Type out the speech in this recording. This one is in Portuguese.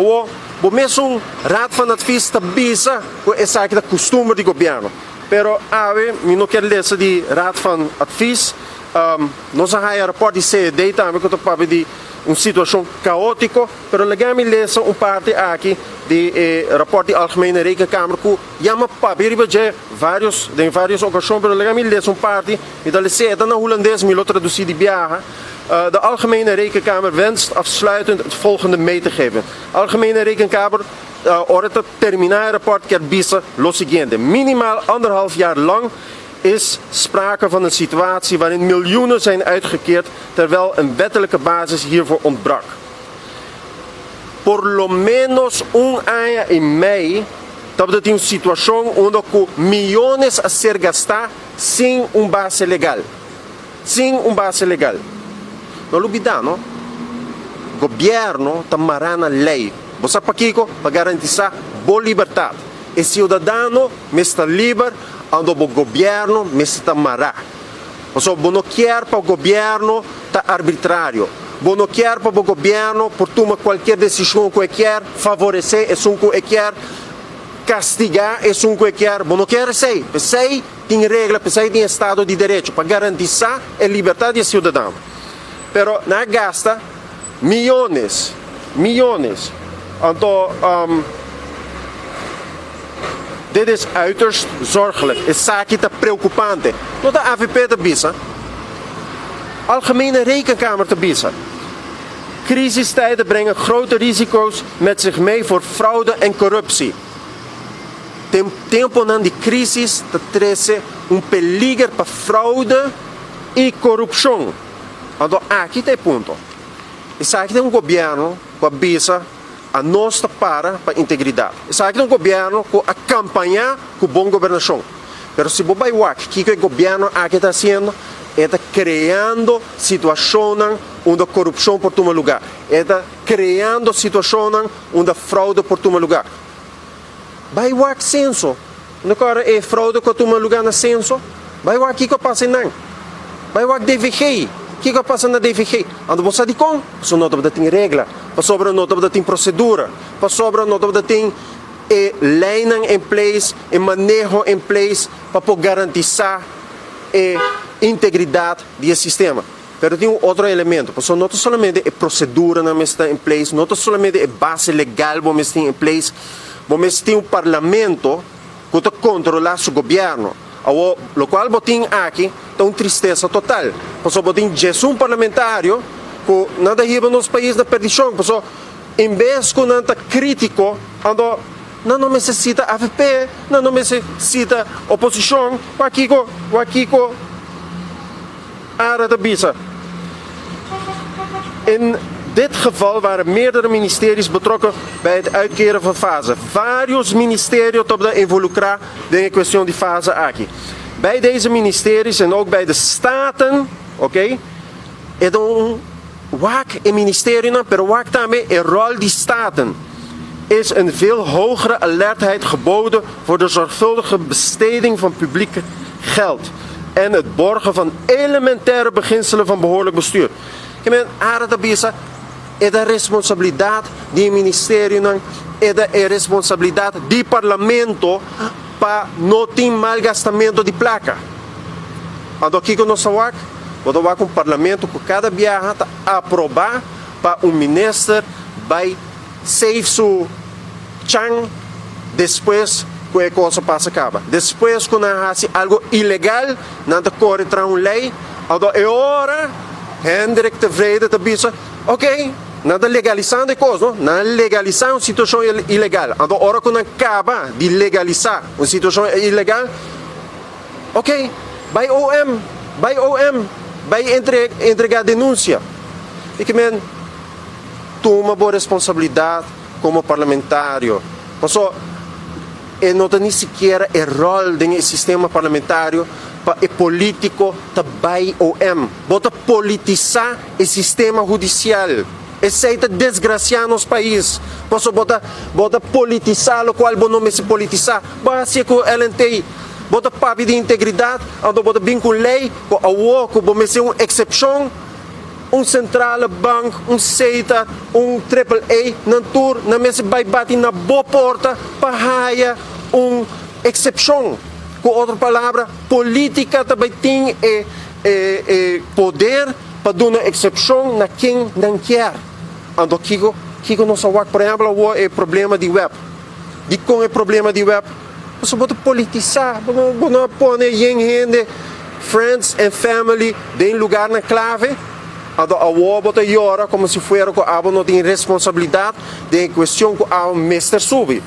Awo, mesmo raad van advies te bisa com essa aqui da costume do governo. Pero ave, me não quer ler de raad van advies. Nós há rapport de CED também que eu estou de uma situação caótica, pero legami lezen parte aqui de rapport de Algemene Rekenkamer que chama papel de várias ocasiões, pero legami lezen parte e da CED na holandês me lo traduzir de biaha. De Algemene Rekenkamer wenst afsluitend het volgende mee te geven. Algemene Rekenkamer te terminar het rapport quer bisa lo seguinte. Minimaal 1,5 jaar lang is sprake van een situatie waarin miljoenen zijn uitgekeerd terwijl een wettelijke basis hiervoor ontbrak. Por lo menos año y medio estamos en una situación onde millones a ser gastados sin base legal. Sin base legal. No olvidar, no? Governo tamará na lei. Você para garantizar boa liberdade. E cidadão está livre, ando o governo está tamará. Você não quer para o governo tá arbitrário. Você não quer para o governo por tomar qualquer decisão que quer, favorecer é que quer, castigar é que quer. Você não quer sei. Você tem regra, você tem Estado de Direito para garantizar a liberdade do cidadão. Pero na gasta millones. Então, dit is uiterst zorgelijk. Het zaakje te preoccupante. Tot de AVP te bieden. Algemene Rekenkamer te bieden. Crisistijden brengen grote risico's met zich mee voor fraude en corruptie. Tempo na die crisis te trece peligro para fraude e corrupção. Então, aqui tem ponto. Isso aqui tem governo que avisa a nossa para integridade. Isso aqui tem governo que acompanha com boa governação. Mas se você vai ver o que o governo aqui está fazendo, está criando situações onde a corrupção por tomar lugar. Está criando situações onde a fraude por tomar lugar. Vai ver o censo. Não é fraude que toma lugar no censo. Vai ver o que passa não. Vai ver o DVG. O que passa na DVG? Ando você de com? Você não tem regra. Você não tem procedura. Você não tem lijnen em place, manejo em place para poder garantizar a integridade do sistema. Mas tem outro elemento. Você não somente a procedura não está em place, não somente a base legal não está em place, mas tem parlamento que controla o governo. O qual botin aqui tem uma tristeza total. Porque botin um parlamentário que nada riba nos países da perdição. Porque em vez de nada crítico, não necessita AVP, não necessita oposição, aqui área da bisa. In dit geval waren meerdere ministeries betrokken bij het uitkeren van fase. Vários ministérios estão involucrados in kwestie die fase aqui. Bij deze ministeries en ook bij de staten, oké, é WAC en ministerie, pero WAC também é rol die staten. Is een veel hogere alertheid geboden voor de zorgvuldige besteding van publiek geld en het borgen van elementaire beginselen van behoorlijk bestuur. É da responsabilidade do Ministério, é da responsabilidade do Parlamento para não ter malgastamento de placa. Então, aqui que nós vamos com o Parlamento, que cada viagem aprovar para o Ministro vai save su chang depois que a coisa passa acaba. Depois que faz algo ilegal, não corre contra uma lei, então é hora Hendrik tevreden te bieden, ok, nada legalizando a coisa, não legalizar uma situação ilegal. Então, a hora que não acaba de legalizar uma situação ilegal, ok, vai OM, vai entregar denúncia. E que toma boa responsabilidade como parlamentário. Passou, não tem nem sequer o rol do sistema parlamentário para o político também OM. Bota politizar o sistema judicial. Aceita desgraciar nos países. Passou, bota politizar, o qual não se politizar. Básico, ela tem. Bota papo de integridade, então bota bem com lei, com a que vai ser uma exceção. centrale bank, CETA, AAA, na tour, na mesa vai bater na boa porta para haya excepção. Com outra palavra, política também tem poder para dar uma exceção na quem não quer. Ando Kiko não sabe, por exemplo, o problema de web. De com o problema de web, você pode politizar, você pode gente, friends and family, em lugar na clave. Ando a bota llora como se fosse que a não tem responsabilidade de questão que a mestre sube.